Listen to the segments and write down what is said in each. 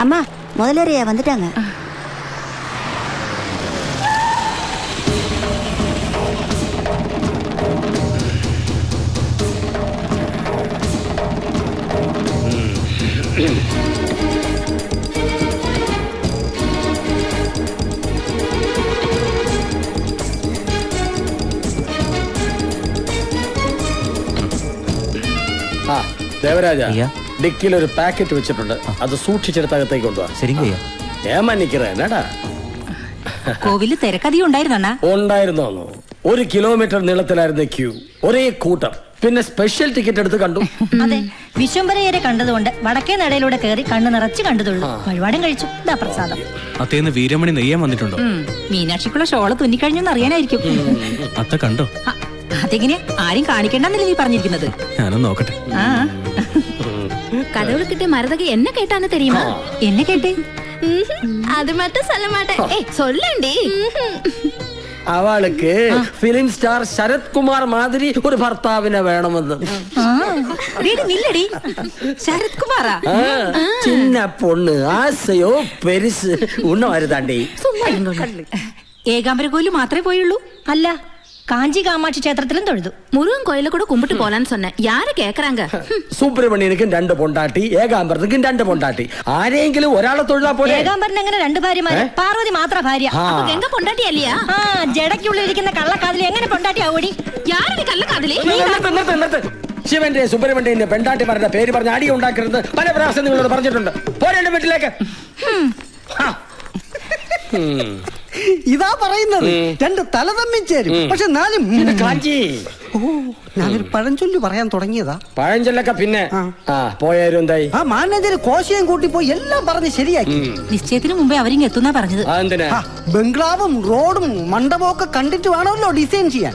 அம்மா முதலரையா வந்துட்டாங்க. ദേവരാജ, ഡിക്കിൽ ഒരു പാക്കറ്റ് വെച്ചിട്ടുണ്ട്, അത് സൂക്ഷിച്ചെടുത്ത് അകത്തേക്ക് കൊണ്ടുപോവാ. ഏമാ നിക്കറേടാ. കോവില് തിരക്കധികം ഉണ്ടായിരുന്നോ? 1 കിലോമീറ്റർ നീളത്തിലായിരുന്ന ക്യൂ, ഒരേ കൂട്ടം. പിന്നെ സ്പെഷ്യൽ ടിക്കറ്റ് എടുത്ത് കണ്ടു. അതെ, വിശ്വംഭരയരെ കണ്ടതുകൊണ്ട് വടക്കേ നടയിലൂടെ കയറി കണ്ണ് നിറച്ച് കണ്ടതുള്ളൂ. വഴിപാടും കഴിച്ചു. ഇതാ പ്രസാദം. അത്തേന്ന് വീരമണി നെയ്യാൻ വന്നിട്ടുണ്ടോ? മീനാക്ഷിക്കുള്ള ഷോള് തുന്നിക്കഴിഞ്ഞെന്ന് അറിയാനായിരിക്കും. അത്ത കണ്ടോ? അതെങ്ങനെയാ? ആരും കാണിക്കണ്ടെന്നല്ലേ നീ പറഞ്ഞിരിക്കുന്നത്? ഞാനൊന്ന് നോക്കട്ടെ. கடவுள் கிட்ட மறதக என்ன கேட்டான்னு தெரியுமா? என்ன கேட்டே? அது மட்டும் சொல்ல மாட்டேன். ஏய் சொல்லண்டி. അവൾക്ക് ഫിലിം സ്റ്റാർ ശരത് കുമാർ മാതിരി ഒരു ഭർത്താവിനെ വേണമെന്ന്. നില്ലടി, ശരത് കുമാറാ? ചിന്ന പൊണ്ണ്, ആസയോ പെരിസ് ഉണ്ണ വരുതാണ്ടി. ഏകാംബര കോയില് മാത്രമേ പോയുള്ളൂ? അല്ല, കാഞ്ചി കാമാക്ഷി ക്ഷേത്രത്തിലും തൊഴുതു. முருகன் கோயில கூட கும்பிட்டு போலான்னு சொன்னேன். யாரு கேக்குறாங்க? സുബ്രഹ്മണ്യനിക്കും 2 പൊണ്ടാട്ടി, ഏകാംബരത്തിനും 2 പൊണ്ടാട്ടി. ആരെങ്കിലും ഒരാളെ തൊഴുതാ പോലെ. ഏകാംബരൻ എങ്ങനെ 2 ഭാര്യമാര്? പാർവതി മാത്ര ഭാര്യ. எங்க பொண்டாட்டி இல்லையா? ജടയ്ക്കുള്ളിരിക്കുന്ന കള്ളക്കാതിലി എങ്ങനെ പൊണ്ടാട്ടി ആവോടി? யாரு കള്ളക്കാതിലി? ശിവന്റെ സുബ്രഹ്മണ്യന്റെ പെണ്ടാട്ടിമാരുടെ പേര് പറഞ്ഞ് അടി ഉണ്ടാക്കരുത് പല പ്രാവശ്യം നിങ്ങളോട് പറഞ്ഞിട്ടുണ്ട്. പോരേണ്ട വീട്ടിലേക്ക്. ഇതാ പറയുന്നത്, 2 തല തമ്മിൽ ചേരും. പക്ഷെ ഞാനൊരു പഴഞ്ചൊല്ലു പറയാൻ തുടങ്ങിയതാ. പഴഞ്ചൊല്ലൊക്കെ പിന്നെ പോയാലും എന്തായി? ആ മാനേജർ കോശയും കൂട്ടി പോയി എല്ലാം പറഞ്ഞ് ശരിയാക്കി. നിശ്ചയത്തിന് മുമ്പേ അവരിങ്ങ് എത്തുന്നാ പറഞ്ഞത്. ബംഗ്ലാവും റോഡും മണ്ഡപവും ഒക്കെ കണ്ടിട്ട് വേണമല്ലോ ഡിസൈൻ ചെയ്യാൻ.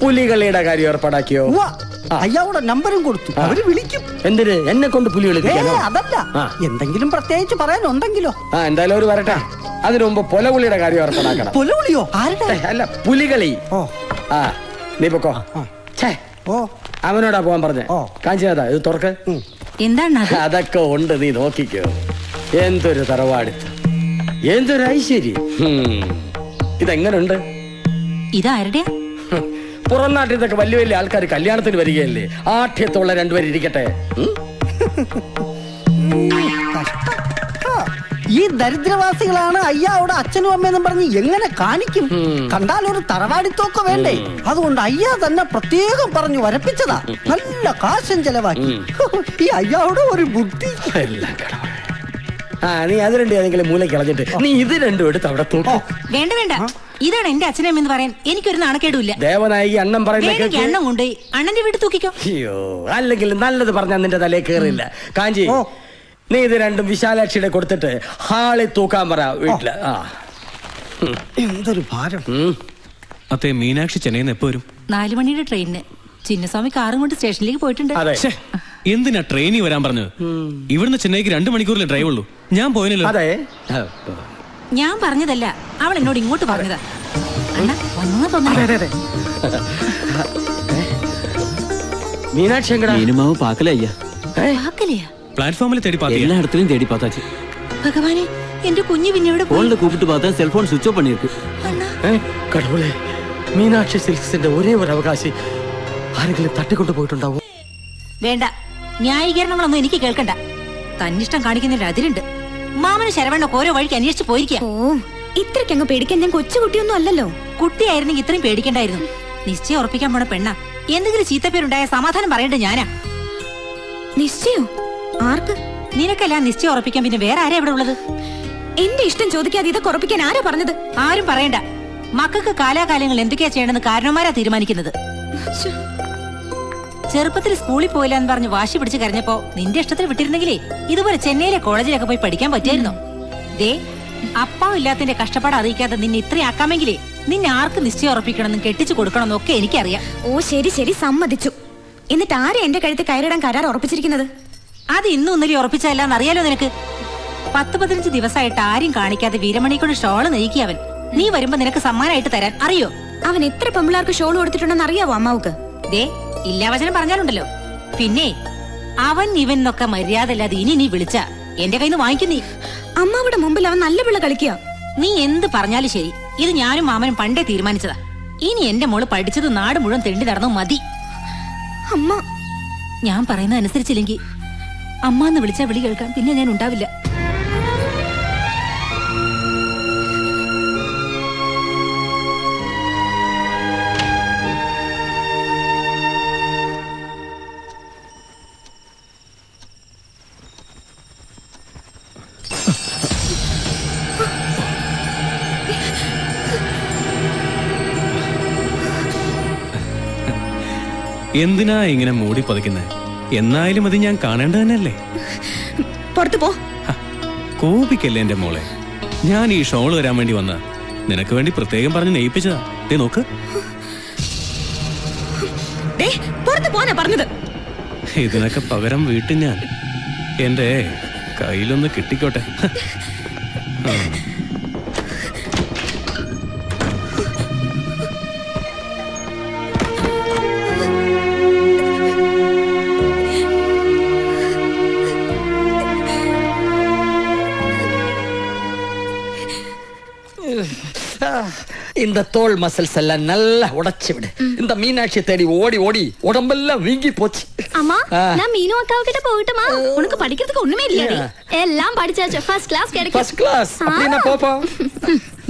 പുലികളിയുടെ കാര്യം ഏർപ്പാടാക്കിയോ? അയാളുടെ നമ്പറും കൊടുത്തു, അവര് വിളിക്കും. എന്തിന്? എന്നെ കൊണ്ട് പുലി വിളിക്കാനോ? അതല്ല, എന്തെങ്കിലും പ്രത്യേകിച്ച് പറയാനുണ്ടെങ്കിലോ. എന്തായാലും ഒരു വരട്ടെ. അതിനു മുമ്പ് പൊലപുളിയുടെ കാര്യം ഏർപ്പാടാക്കണം. പൊലപുളിയോ? അല്ല, പുലികളി. നീ പൊക്കോ. അവനോടാ പോവാൻ പറഞ്ഞേ. കാഞ്ചിനാഥാ, ഇത് തുറക്ക്. എന്താണ് അതൊക്കെ ഉണ്ട്, നീ നോക്കിക്കോ. എന്തൊരു തറവാടിത്തം, എന്തൊരു ഐശ്വര്യം. ഇതെങ്ങനുണ്ട്? ഇതാരുടെയാ? പുറം നാട്ടിൽ നിന്നൊക്കെ വലിയ വലിയ ആൾക്കാർ കല്യാണത്തിന് വരികയല്ലേ. ആഠ്യത്തുള്ള 2 പേര് ഇരിക്കട്ടെ. ഈ ദരിദ്രവാസികളാണ് അയ്യാവിടെ അച്ഛനും അമ്മയെന്നും പറഞ്ഞ് എങ്ങനെ കാണിക്കും? കണ്ടാൽ ഒരു തറവാടിത്തൊക്കെ വേണ്ടേ? അതുകൊണ്ട് അയ്യാ തന്നെ പ്രത്യേകം പറഞ്ഞു വരപ്പിച്ചതാ. നല്ല കാശം ചെലവാക്കി. ഈ അയ്യാവിടെ ഒരു ബുദ്ധി. നീ അത് 2 ഏതെങ്കിലും മൂലയ്ക്ക് കളഞ്ഞിട്ട് നീ ഇത് 2 എടുത്ത് അവിടെ തൂക്കും. വേണ്ട വേണ്ട, ഇതാണ് എന്റെ അച്ഛനമ്മയെന്ന് പറയാൻ എനിക്കൊരു നാണക്കേടുമില്ല. ദേവനായി അണ്ണം പറയുന്ന എണ്ണം കൊണ്ട് അണ്ണന്റെ വീട്ടിൽ തൂക്കിക്കോ. അയ്യോ, അല്ലെങ്കിൽ നല്ലത് പറഞ്ഞാൽ നിന്റെ തലേ കേറില്ല. കാഞ്ചി, നീ ഇത് 2 വിശാലാക്ഷിയുടെ കൊടുത്തിട്ട് ഹാളിൽ തൂക്കാൻ പറ വീട്ടില്. എന്തൊരു ഭാരം. അതെ, മീനാക്ഷി ചെന്നൈന്ന് എപ്പോ വരും? 4 മണിയുടെ ട്രെയിനിന്. ചിന്നസ്വാമി കാറും കൊണ്ട് സ്റ്റേഷനിലേക്ക് പോയിട്ടുണ്ട്. എന്തിനാ ട്രെയിനിൽ വരാൻ പറഞ്ഞത്? ഇവിടുന്ന് ചെന്നൈക്ക് 2 മണിക്കൂറിലെ ഡ്രൈവ് ഉള്ളൂ. ഞാൻ പോയനല്ലോ. അതെ, ഞാൻ പറഞ്ഞതല്ല, അവൾ എന്നോട് ഇങ്ങോട്ട് പറഞ്ഞതാ. മീനാക്ഷി പ്ലാറ്റ്ഫോമിൽ തേടി எல்லா தேடி பார்த்தாச்சு. ഭഗവാനെ, എന്റെ കുഞ്ഞു പിന്നെ ഇവിടെ போன்ல கூப்பிட்டு பார்த்தா செல்போன் சுவிட்ச் ஆஃப் பண்ணிருக்கு. കടവുളെ, മീനാക്ഷി സിൽക്സിന്റെ ഒരേ ഒരു അവകാശി ആരെങ്കിലും തട്ടിക്കൊണ്ടു പോയിട്ടുണ്ടാവും. വേണ്ട, ന്യായീകരണങ്ങളൊന്നും എനിക്ക് കേൾക്കണ്ട. തന്നിഷ്ടം കാണിക്കുന്നതിന് അതിരുണ്ട്. മാമന് ശരവണ്ണൊക്കെ ഓരോ വഴിക്ക് അന്വേഷിച്ച് പോയിരിക്കാം. ഇത്രയ്ക്കങ്ങ് പേടിക്കാൻ ഞാൻ കൊച്ചുകുട്ടിയൊന്നും അല്ലല്ലോ. കുട്ടിയായിരുന്നെങ്കിൽ ഇത്രയും പേടിക്കണ്ടായിരുന്നു. നിശ്ചയം ഉറപ്പിക്കാൻ പോണ പെണ്ണ. എന്തെങ്കിലും ചീത്തപ്പേരുണ്ടായ സമാധാനം പറയേണ്ടത് ഞാനാ. നിശ്ചയോ? ആർക്ക്? നിനക്കല്ല നിശ്ചയം ഉറപ്പിക്കാൻ പിന്നെ വേറെ ആരാ ഇവിടെ ഉള്ളത്? എന്റെ ഇഷ്ടം ചോദിക്കാതെ ഇതൊക്കെ ഉറപ്പിക്കാൻ ആരാ പറഞ്ഞത്? ആരും പറയണ്ട. മക്കൾക്ക് കാലാകാലങ്ങൾ എന്തൊക്കെയാ ചെയ്യണമെന്ന് കാരണവന്മാരാ തീരുമാനിക്കുന്നത്. ചെറുപ്പത്തിൽ സ്കൂളിൽ പോയില്ല എന്ന് പറഞ്ഞ് വാശി പിടിച്ച് കരഞ്ഞപ്പോ നിന്റെ ഇഷ്ടത്തിൽ വിട്ടിരുന്നെങ്കിലേ ഇതുപോലെ ചെന്നൈയിലെ കോളേജിലൊക്കെ പോയി പഠിക്കാൻ പറ്റിയായിരുന്നോ? ദേ, അപ്പാവും ഇല്ലാത്തിന്റെ കഷ്ടപ്പാട് അറിയിക്കാതെ നിന്നെ ഇത്രയാക്കാമെങ്കിലേ നിന്നെ ആർക്ക് നിശ്ചയം ഉറപ്പിക്കണമെന്നും കെട്ടിച്ചു കൊടുക്കണമെന്നും ഒക്കെ എനിക്കറിയാം. ഓ ശരി ശരി, സമ്മതിച്ചു. എന്നിട്ട് ആരെ എന്റെ കഴുത്ത് കയറിടാൻ കരാർ ഉറപ്പിച്ചിരിക്കുന്നത്? അത് ഇന്നും ഇന്നലെ ഉറപ്പിച്ചതല്ലാന്ന് അറിയാലോ നിനക്ക്. 10-15 ദിവസമായിട്ട് ആരും കാണിക്കാതെ വീരമണിക്കൊണ്ട് ഷോള് നെയ്ക്കി അവൻ. നീ വരുമ്പോ നിനക്ക് സമ്മാനമായിട്ട് തരാൻ അറിയോ? അവൻ എത്ര പെമ്പിള്ളാർക്ക് ഷോൾ കൊടുത്തിട്ടുണ്ടെന്ന് അറിയാവോ അമ്മാവുക്ക്? ദേ, ഇല്ലാവചനം പറഞ്ഞാലുണ്ടല്ലോ. പിന്നെ അവൻ ഇവൻ എന്നൊക്കെ മര്യാദ ഇല്ലാതെ ഇനി നീ വിളിച്ച എന്റെ കയ്യിൽ നിന്ന് വാങ്ങിക്കും നീ. അമ്മാവിടെ മുമ്പിൽ അവൻ നല്ല പിള്ള കളിക്കുക. നീ എന്ത് പറഞ്ഞാലും ശരി, ഇത് ഞാനും മാമനും പണ്ടേ തീരുമാനിച്ചതാ. ഇനി എന്റെ മോള് പഠിച്ചത് നാട് മുഴുവൻ തെണ്ടി നടന്നു മതി. അമ്മ ഞാൻ പറയുന്ന അനുസരിച്ചില്ലെങ്കിൽ അമ്മ എന്ന് വിളിച്ചാ വിളി കേൾക്കാൻ പിന്നെ ഞാൻ ഉണ്ടാവില്ല. എന്തിനാ ഇങ്ങനെ മൂടി പതിക്കുന്നേ? എന്നായാലും അത് ഞാൻ കാണേണ്ടത് തന്നെയല്ലേ. പുറത്തു പോ. കോപിക്കല്ലേ എന്റെ മോളെ. ഞാൻ ഈ ഷോള് വരാൻ വേണ്ടി വന്ന നിനക്ക് വേണ്ടി പ്രത്യേകം പറഞ്ഞ് നെയ്പ്പിച്ചതാ. ദേ നോക്ക്. പുറത്തു പോനാ പറഞ്ഞത്. ഇതിനൊക്കെ പകരം വീട്ടിൽ ഞാൻ എന്റെ കയ്യിലൊന്ന് കിട്ടിക്കോട്ടെ. இந்த தோல் மசில்ஸ் எல்லாம் நல்லா உடைச்சு விடு. இந்த மீனாட்சி தேடி ஓடி ஓடி உடம்பெல்லாம் வீங்கி போச்சு. அம்மா நான் மீனு அக்காவு கிட்ட போகட்டுமா? உனக்கு படிக்கிறதுக்கு ஒண்ணுமே இல்லையாடி? எல்லாம் படிச்சாச்சு. ஃபர்ஸ்ட் கிளாஸ் கிடைக்கும். ஃபர்ஸ்ட் கிளாஸ் அப்படினா போப்போ.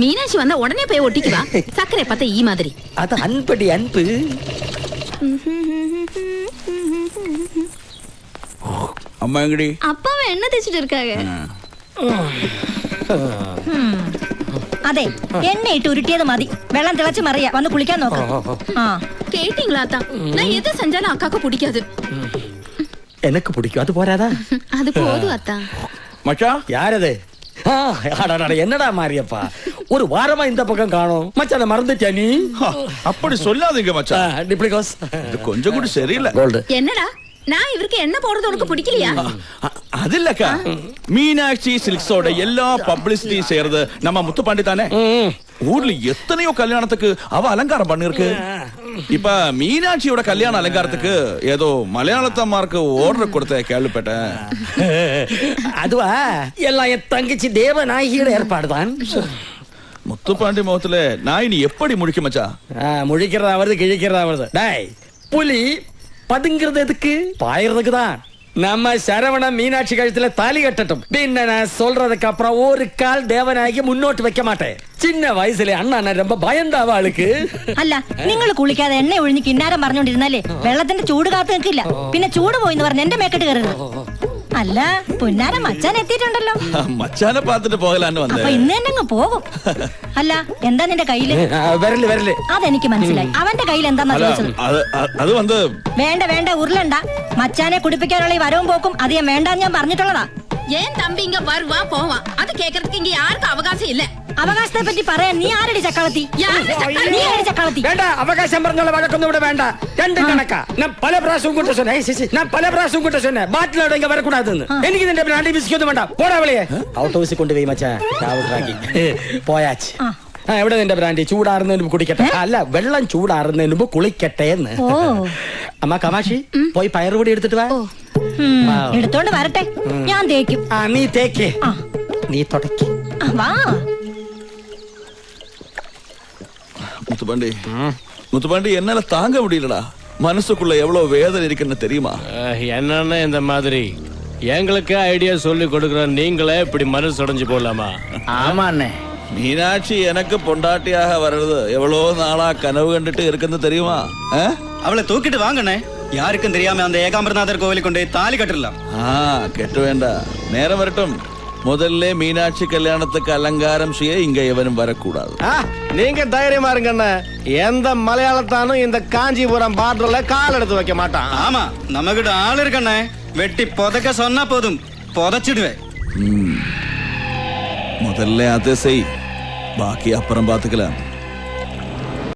மீனாட்சி வந்தா உடனே போய் ஒட்டிக்குவா. சக்கரை பார்த்தா ஈ மாதிரி. அது அன்படி அன்பு. அம்மா எங்கடி? அப்பாவை என்ன தேய்ச்சிட்டு இருக்காங்க? അതെ, എണ്ണയിട്ട് ഉരുട്ടിയത് മതി. വെള്ളം തിളച്ച് മറിയാ. വന്ന് കുളിക്കാൻ നോക്കാം. கேட்டீங்களா அத்தா? நான் எது செஞ்சாலும் அக்காக்கு பிடிக்காது. எனக்கு பிடிக்கும். அது போறாதா? அது போதும் அத்தா. மச்சான் யாரது? என்னடா மாரியப்பா, ஒரு வாரமா இந்த பக்கம் காணோம். மச்சான் மறந்துட்டியா நீ? அப்படி சொல்லாதீங்க மச்சான். டிப்ளிகோஸ் இது கொஞ்சம் கூட சரியில்லை. கோல்டு என்னடா நான் இவருக்கு என்ன போடுறது உனக்கு பிடிக்கலையா? அது இல்லக்கா, மீனாட்சி சில்க்ஸோட எல்லா பப்ளிசிட்டி செய்யறது நம்ம முத்துப்பாண்டி தானே. ஊர்ல எத்தனையோ கல்யாணத்துக்கு அவ அலங்காரம் பண்ணிருக்கு. இப்ப மீனாட்சியோட கல்யாண அலங்காரத்துக்கு ஏதோ மலையாளத்தம்மாருக்கு ஆர்டர் கொடுத்த கேள்விப்பட்டேன். அதுவா எல்லாம் என் தங்கச்சி தேவநாயகியோட ஏற்பாடுதான். முத்துப்பாண்டி முகத்துல நாய் நீ எப்படி முழிக்க மச்சா? முழிக்கிறதா வருது, கிழிக்கிறதா வருது. டாய் புலி பதுங்கிறது எதுக்கு? பாயறதுக்கு தான். நம்ம சரவண மீனாட்சி கழுத்துல தாலி கட்டட்டும். பின்ன நான் சொல்றதுக்கு அப்புறம் ஒரு கால் தேவநாயகி முன்னோட்டு வைக்க மாட்டேன். சின்ன வயசுல அண்ணா ரொம்ப பயந்தாவ ആൾക്ക്. അല്ല, നിങ്ങൾ കുളിക്കാതെ എണ്ണ ഒഴിഞ്ഞ് കിന്നാരം പറഞ്ഞോണ്ടിരുന്നാലേ വെള്ളത്തിന്റെ ചൂട് കാത്തു നിൽക്കില്ല. പിന്നെ ചൂട് പോയിന്ന് പറഞ്ഞ് എന്റെ മേക്കെട്ട് കയറരുത്. അല്ല, പുന്നാരം മച്ചാൻ എത്തിയിട്ടുണ്ടല്ലോ. മച്ചാനെ പാത്തിട്ട് പോകലാന്ന് വന്നേ. അപ്പൊ ഇന്ന് തന്നെ അങ്ങ് പോകും. അല്ല, എന്താ നിന്റെ കയ്യില്? വരല്. അതെനിക്ക് മനസ്സിലായി. അവന്റെ കയ്യിൽ എന്താന്നാ ചോദിച്ചത്? അത് വന്ന് വേണ്ട വേണ്ട, ഉരുളണ്ട. മച്ചാനെ കുടിപ്പിക്കാനുള്ള ഈ വരവും പോക്കും അധികം വേണ്ടാന്ന് ഞാൻ പറഞ്ഞിട്ടുള്ളതാ. ஏன் தம்பி இங்க வருவா போவா? அது கேக்குறதுக்கு இங்க யாருக்கும் அவகாசம் இல்ல. അവകാശത്തെ പറ്റി പറയാൻ നീ ആരടി ചക്കളത്തി? നീ ആരടി ചക്കളത്തി? വേണ്ട, അവകാശം പറഞ്ഞുള്ള വഴക്കൊന്നും ഇവിടെ വേണ്ട. രണ്ട് കണക്കാ. ഞാൻ പല പ്രാവശ്യവും കൂട്ട சொன்னே. ഞാൻ പല പ്രാവശ്യവും കൂട്ട சொன்னே. ബാറ്റിലോടെ ഇങ്ങ വരക്കൂടാതെന്ന്. എനിക്ക് നിന്റെ അണ്ടി ബിസ്ക്കൊന്നും വേണ്ട. പോടാ വിളിയെ. ഔട്ട് ഹൗസിൽ കൊണ്ടുപോയി മച്ചാ. ചാവുറാക്കി പോയാച്ച്. എവിടെ നിന്റെ ബ്രാൻഡി? ചൂടാറുന്നതിന് മുമ്പ് കുടിക്കട്ടെ. അല്ല, വെള്ളം ചൂടാറുന്നതിന് മുമ്പ് കുളിക്കട്ടെ എന്ന്. അമ്മ കമാഷി പോയി പയറുപൊടി എടുത്തിട്ട് വാ. എടുത്തോണ്ട് വരട്ടെ, ഞാൻ തേക്കും. നീ തേക്ക്, നീ തുടക്കി. വാ முத்துப்பாண்டி என்னால தாங்க முடியலடா. மனசுக்குள்ள எவ்வளவு வேதனை இருக்குன்னு தெரியுமா? என்னன்னா இந்த மாதிரி எங்களுக்கு ஐடியா சொல்லி கொடுக்குற நீங்களே இப்படி மனசு உடைஞ்சு போலாமா? ஆமா அண்ணே. மீனாட்சி எனக்கு பொண்டாட்டியாக வர்றது எவ்வளவு நாளா கனவு கண்டுட்டு இருக்குன்னு தெரியுமா? அவளை தூக்கிட்டு வாங்கண்ணே. யாருக்கும் தெரியாம அந்த ஏகாம்பரநாதர் கோவிலை கொண்டு தாலி கட்டிடலாம். கெட்ட வேண்டாம், நேரம் வரட்டும். முதல்ல மீனாட்சி கல்யாணத்துக்கு அலங்காரம் செய்ய இங்க எவனும் வரக்கூடாது. நீங்க தைரியமா இருங்கண்ணே. எந்த மலையாளத்தானும் இந்த காஞ்சிபுரம் பார்டர்ல கால் எடுத்து வைக்க மாட்டான். ஆமா, நம்ம கிட்ட ஆள் இருக்கண்ணே. வெட்டி புதைக்க சொன்னா போதும், புதைச்சிடுவேன். முதல்ல அதை செய், பாக்கி அப்புறம் பாத்துக்கலாம்.